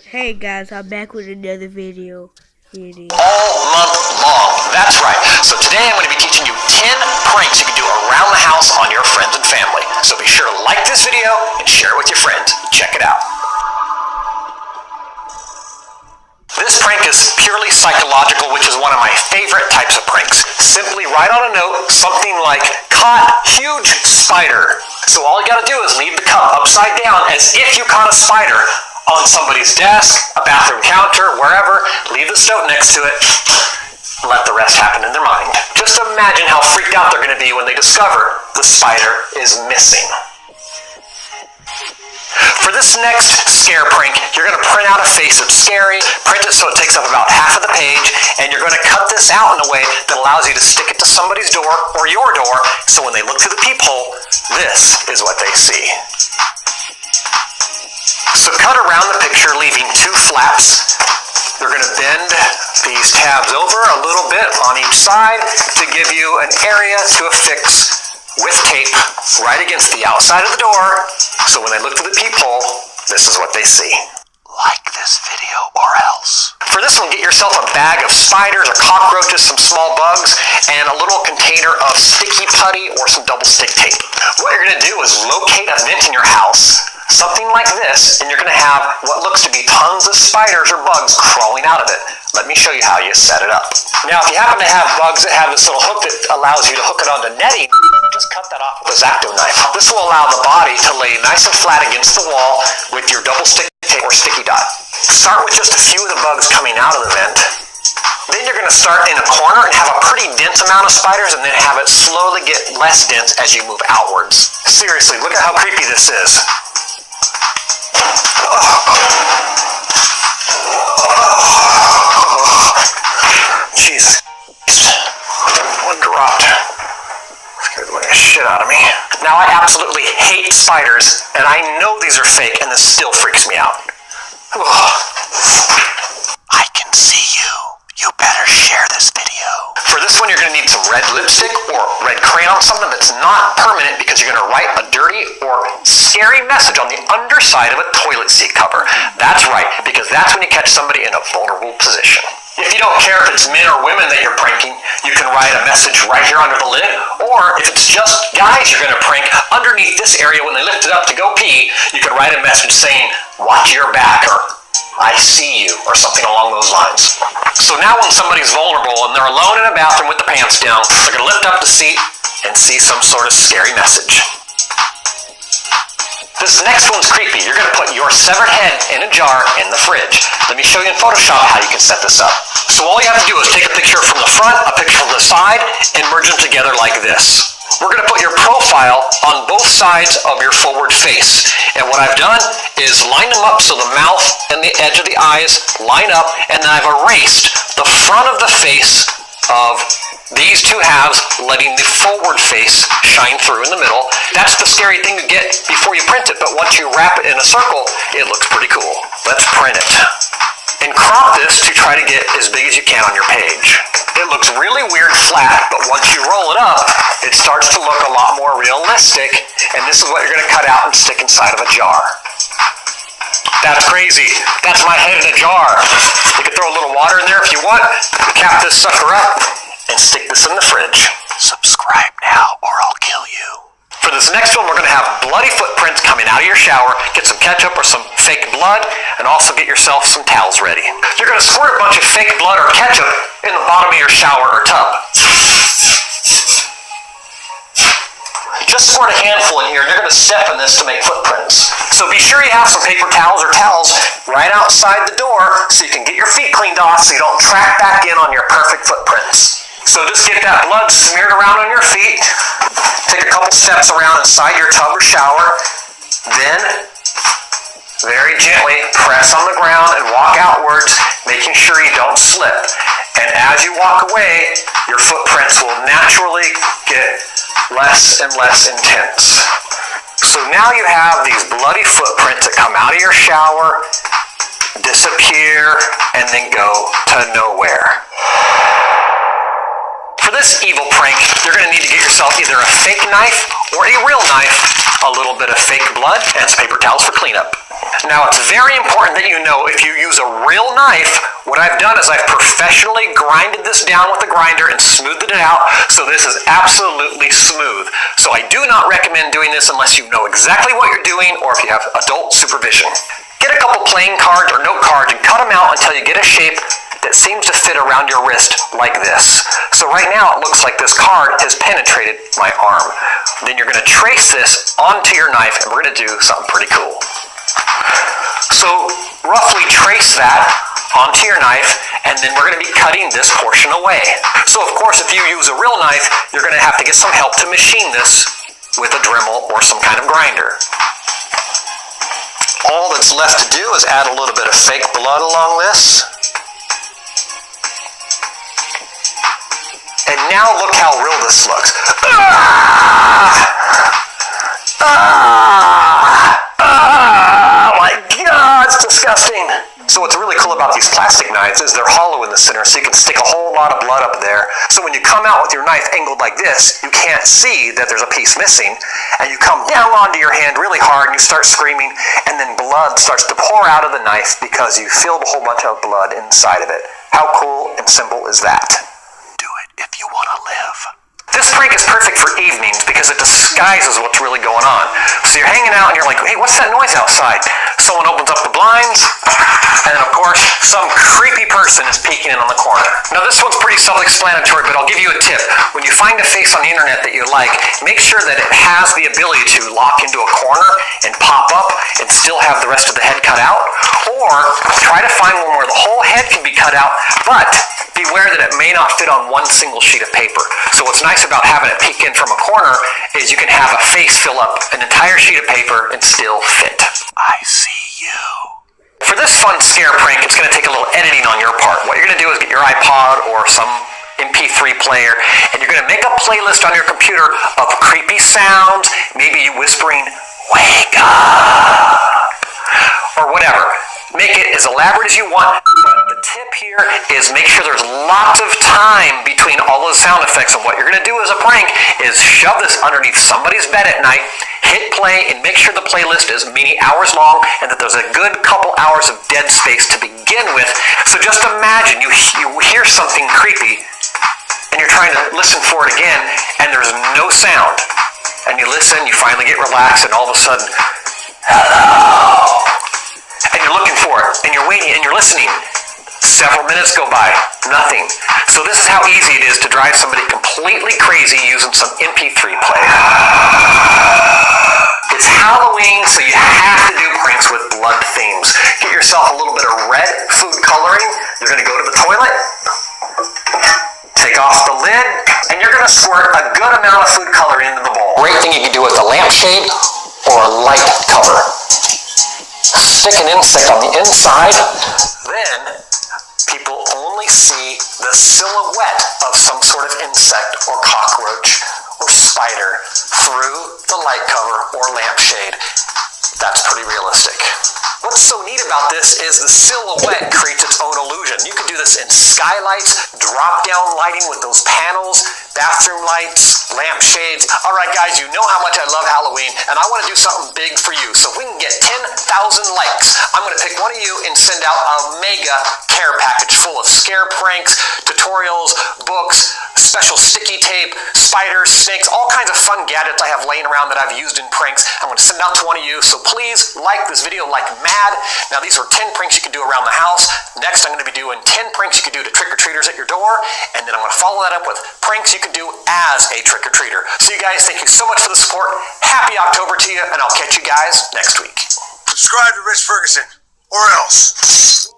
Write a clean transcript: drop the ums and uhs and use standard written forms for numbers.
Hey guys, I'm back with another video. All month long, that's right. So today I'm going to be teaching you 10 pranks you can do around the house on your friends and family. So be sure to like this video and share it with your friends. Check it out. This prank is purely psychological, which is one of my favorite types of pranks. Simply write on a note something like, caught huge spider. So all you gotta do is leave the cup upside down as if you caught a spider on somebody's desk, a bathroom counter, wherever. Leave the note next to it. Let the rest happen in their mind. Just imagine how freaked out they're gonna be when they discover the spider is missing. For this next scare prank, you're going to print out a face that's scary, print it so it takes up about half of the page, and you're going to cut this out in a way that allows you to stick it to somebody's door or your door, so when they look through the peephole, this is what they see. So cut around the picture, leaving two flaps. You're going to bend these tabs over a little bit on each side to give you an area to affix with tape right against the outside of the door, so when they look through the peephole, this is what they see. Like this video or else. For this one, get yourself a bag of spiders or cockroaches, some small bugs, and a little container of sticky putty or some double stick tape. What you're going to do is locate a vent in your house, something like this, and you're going to have what looks to be tons of spiders or bugs crawling out of it. Let me show you how you set it up. Now, if you happen to have bugs that have this little hook that allows you to hook it onto netting, just cut that off with a X-Acto knife. This will allow the body to lay nice and flat against the wall with your double stick tape or sticky dot. Start with just a few of the bugs coming out of the vent. Then you're going to start in a corner and have a pretty dense amount of spiders, and then have it slowly get less dense as you move outwards. Seriously, look at how creepy this is. Jesus. One dropped. Scared the living shit out of me. Now, I absolutely hate spiders, and I know these are fake, and this still freaks me out. I can see you. You better share this video. For this one, you're going to need some red lipstick or red crayon, something that's not permanent, because you're going to write a dirty or scary message on the underside of a toilet seat cover. That's right, because that's when you catch somebody in a vulnerable position. If you don't care if it's men or women that you're pranking, you can write a message right here under the lid, or if it's just guys you're going to prank, underneath this area when they lift it up to go pee, you can write a message saying, watch your back, or I see you, or something along those lines. So now when somebody's vulnerable and they're alone in a bathroom with the pants down, they're going to lift up the seat and see some sort of scary message. This next one's creepy. You're going to put your severed head in a jar in the fridge. Let me show you in Photoshop how you can set this up. So all you have to do is take a picture from the front, a picture from the side, and merge them together like this. We're going to put your profile on both sides of your forward face. And what I've done is line them up so the mouth and the edge of the eyes line up, and then I've erased the front of the face of these two halves, letting the forward face shine through in the middle. That's the scary thing to get before you print it, but once you wrap it in a circle, it looks pretty cool. Let's print it. And crop this to try to get as big as you can on your page. It looks really weird flat, but once you roll it up, it starts to look a lot more realistic, and this is what you're going to cut out and stick inside of a jar. That's crazy. That's my head in a jar. You can throw a little water in there if you want, cap this sucker up, and stick this in the fridge. Subscribe now or I'll kill you. For this next one, we're going to have bloody footprints coming out of your shower. Get some ketchup or some fake blood, and also get yourself some towels ready. You're going to squirt a bunch of fake blood or ketchup in the bottom of your shower or tub. Just squirt a handful in here, and you're going to step in this to make footprints. So be sure you have some paper towels or towels right outside the door so you can get your feet cleaned off so you don't track back in on your perfect footprints. So just get that blood smeared around on your feet. Take a couple steps around inside your tub or shower. Then, very gently press on the ground and walk outwards, making sure you don't slip. And as you walk away, your footprints will naturally get less and less intense. So now you have these bloody footprints that come out of your shower, disappear, and then go to nowhere. For this evil prank, you're going to need to get yourself either a fake knife or a real knife, a little bit of fake blood, and some paper towels for cleanup. Now, it's very important that you know if you use a real knife, what I've done is I've professionally grinded this down with a grinder and smoothed it out, so this is absolutely smooth. So I do not recommend doing this unless you know exactly what you're doing or if you have adult supervision. Get a couple playing cards or note cards and cut them out until you get a shape that seems to fit around your wrist like this. So right now it looks like this card has penetrated my arm. Then you're going to trace this onto your knife and we're going to do something pretty cool. So roughly trace that onto your knife and then we're going to be cutting this portion away. So of course if you use a real knife, you're going to have to get some help to machine this with a Dremel or some kind of grinder. All that's left to do is add a little bit of fake blood along this. And now look how real this looks. Oh my God, it's disgusting. So what's really cool about these plastic knives is they're hollow in the center, so you can stick a whole lot of blood up there. So when you come out with your knife angled like this, you can't see that there's a piece missing, and you come down onto your hand really hard, and you start screaming, and then blood starts to pour out of the knife because you filled a whole bunch of blood inside of it. How cool and simple is that? Do it if you want to live. This prank is perfect for evenings because it disguises what's really going on. So you're hanging out and you're like, hey, what's that noise outside? Someone opens up the blinds, and then of course, some creepy person is peeking in on the corner. Now this one's pretty self-explanatory, but I'll give you a tip. When you find a face on the internet that you like, make sure that it has the ability to lock into a corner and pop up and still have the rest of the head cut out. Or try to find one where the whole head can be cut out, but beware that it may not fit on one single sheet of paper. So what's nice about having it peek in from a corner is you can have a face fill up an entire sheet of paper and still fit. I see you. For this fun scare prank, it's going to take a little editing on your part. What you're going to do is get your iPod or some MP3 player, and you're going to make a playlist on your computer of creepy sounds, maybe you whispering, "Wake up," or whatever. Make it as elaborate as you want, but the tip here is make sure there's lots of time between all those sound effects, and what you're going to do as a prank is shove this underneath somebody's bed at night, hit play, and make sure the playlist is many hours long and that there's a good couple hours of dead space to begin with. So just imagine you hear something creepy and you're trying to listen for it again and there's no sound. And you listen, you finally get relaxed, and all of a sudden, hello! And you're looking for it, and you're waiting, and you're listening. Several minutes go by, nothing. So this is how easy it is to drive somebody completely crazy using some MP3 player. It's Halloween, so you have to do pranks with blood themes. Get yourself a little bit of red food coloring. You're going to go to the toilet, take off the lid, and you're going to squirt a good amount of food coloring into the bowl. Great thing you can do with a lampshade or a light cover. Stick an insect on the inside, then people only see the silhouette of some sort of insect or cockroach or spider through the light cover or lampshade. That's pretty realistic. What's so neat about this is the silhouette creates its own illusion. You can do this in skylights, drop-down lighting with those panels, bathroom lights, lampshades. All right, guys, you know how much I love Halloween, and I want to do something big for you. So if we can get 10,000 likes, I'm going to pick one of you and send out a mega care package full of scare pranks, tutorials, books, special sticky tape, spiders, snakes, all kinds of fun gadgets I have laying around that I've used in pranks. I'm going to send out to one of you, so please like this video like mad. Now, these are 10 pranks you can do around the house. Next, I'm going to be doing 10 pranks you can do to trick-or-treaters at your door, and then I'm going to follow that up with pranks you can do as a trick-or-treater. So you guys, thank you so much for the support. Happy October to you, and I'll catch you guys next week. Subscribe to Rich Ferguson, or else.